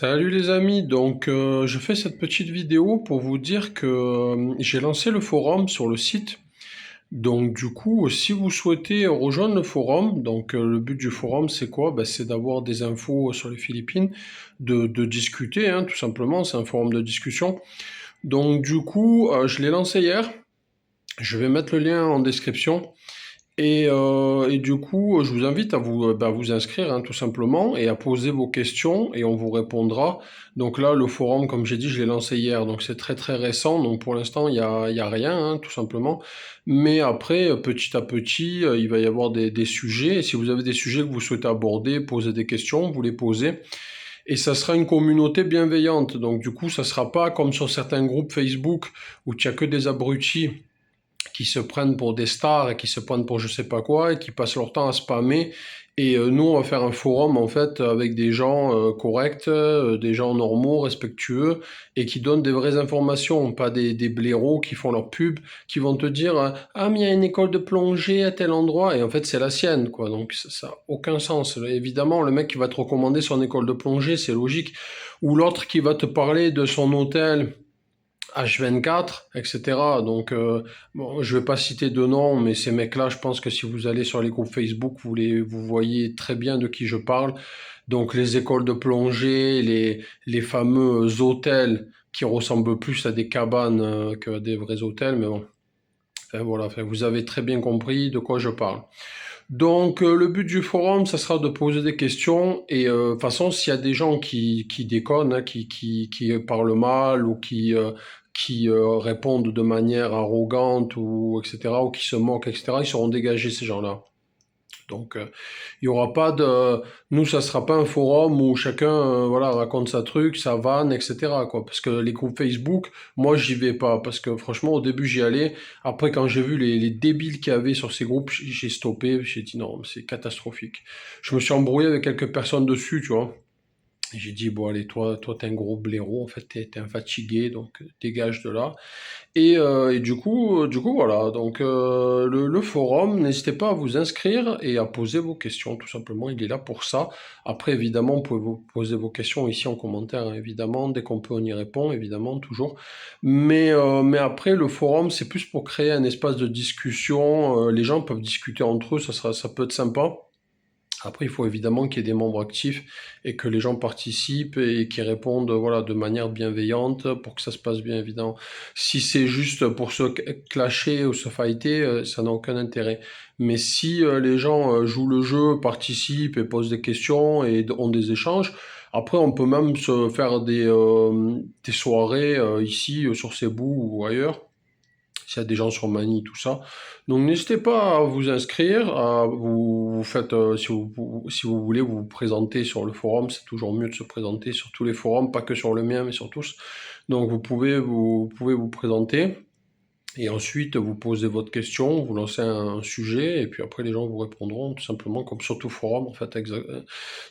Salut les amis, je fais cette petite vidéo pour vous dire que j'ai lancé le forum sur le site. Donc du coup, si vous souhaitez rejoindre le forum, le but du forum c'est quoi? C'est d'avoir des infos sur les Philippines, de discuter hein, tout simplement, c'est un forum de discussion. Je l'ai lancé hier, je vais mettre le lien en description. Je vous invite à vous inscrire hein, tout simplement et à poser vos questions et on vous répondra. Donc là, le forum, comme j'ai dit, je l'ai lancé hier, donc c'est très très récent. Donc pour l'instant, il y a rien, hein, tout simplement. Mais après, petit à petit, il va y avoir des sujets. Et si vous avez des sujets que vous souhaitez aborder, poser des questions, vous les posez. Et ça sera une communauté bienveillante. Donc du coup, ça sera pas comme sur certains groupes Facebook où il n'y a que des abrutis qui se prennent pour des stars et qui se prennent pour je sais pas quoi et qui passent leur temps à spammer. Nous, on va faire un forum en fait avec des gens corrects, des gens normaux, respectueux et qui donnent des vraies informations, pas des blaireaux qui font leur pub, qui vont te dire ah mais il y a une école de plongée à tel endroit et en fait c'est la sienne quoi. Donc ça a aucun sens. Évidemment, le mec qui va te recommander son école de plongée, c'est logique, ou l'autre qui va te parler de son hôtel H24, etc. Bon, je vais pas citer de nom, mais ces mecs-là, je pense que si vous allez sur les groupes Facebook, vous voyez très bien de qui je parle. Donc, les écoles de plongée, les fameux hôtels qui ressemblent plus à des cabanes que des vrais hôtels, mais bon. Enfin, vous avez très bien compris de quoi je parle. Le but du forum, ça sera de poser des questions et de toute façon, s'il y a des gens qui déconnent, hein, qui parlent mal ou qui répondent de manière arrogante ou etc. ou qui se moquent, etc., ils seront dégagés ces gens-là. Il y aura pas de, nous ça sera pas un forum où chacun voilà raconte sa truc, sa vanne, etc. quoi. Parce que les groupes Facebook, moi j'y vais pas parce que franchement au début j'y allais. Après quand j'ai vu les débiles qu'il y avait sur ces groupes, j'ai stoppé. J'ai dit non, c'est catastrophique. Je me suis embrouillé avec quelques personnes dessus, tu vois. J'ai dit bon allez toi t'es un gros blaireau en fait t'es un fatigué donc dégage de là. Du coup, voilà. Le forum, n'hésitez pas à vous inscrire et à poser vos questions, tout simplement. Il est là pour ça. Après, évidemment, vous pouvez vous poser vos questions ici en commentaire, hein, évidemment. Dès qu'on peut, on y répond, évidemment, toujours. Mais après, le forum, c'est plus pour créer un espace de discussion. Les gens peuvent discuter entre eux, ça peut être sympa. Après, il faut évidemment qu'il y ait des membres actifs et que les gens participent et qui répondent voilà, de manière bienveillante pour que ça se passe bien, évidemment. Si c'est juste pour se clasher ou se fighter, ça n'a aucun intérêt. Mais si les gens jouent le jeu, participent et posent des questions et ont des échanges, après on peut même se faire des soirées ici, sur Cebu ou ailleurs s'il y a des gens sur Mani, tout ça. Donc n'hésitez pas à vous inscrire, vous faites, si vous voulez vous présenter sur le forum, c'est toujours mieux de se présenter sur tous les forums, pas que sur le mien, mais sur tous. Donc vous pouvez vous présenter, et ensuite vous posez votre question, vous lancez un sujet, et puis après les gens vous répondront, tout simplement, comme sur tout forum, en fait,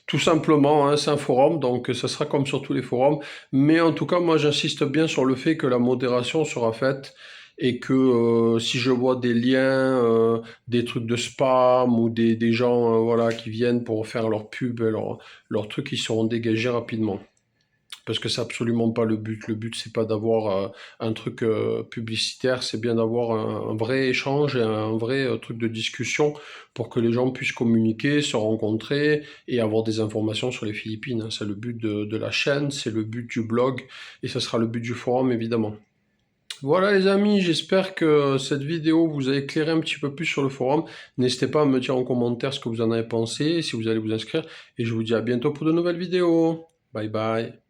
tout simplement, hein, c'est un forum, donc ça sera comme sur tous les forums, mais en tout cas, moi j'insiste bien sur le fait que la modération sera faite, et que si je vois des liens, des trucs de spam ou des gens voilà, qui viennent pour faire leur pub, leur truc, ils seront dégagés rapidement. Parce que c'est absolument pas le but. Le but, c'est pas d'avoir un truc publicitaire, c'est bien d'avoir un vrai échange et un vrai truc de discussion pour que les gens puissent communiquer, se rencontrer et avoir des informations sur les Philippines, hein. C'est le but de la chaîne, c'est le but du blog et ce sera le but du forum, évidemment. Voilà les amis, j'espère que cette vidéo vous a éclairé un petit peu plus sur le forum. N'hésitez pas à me dire en commentaire ce que vous en avez pensé, si vous allez vous inscrire. Et je vous dis à bientôt pour de nouvelles vidéos. Bye bye.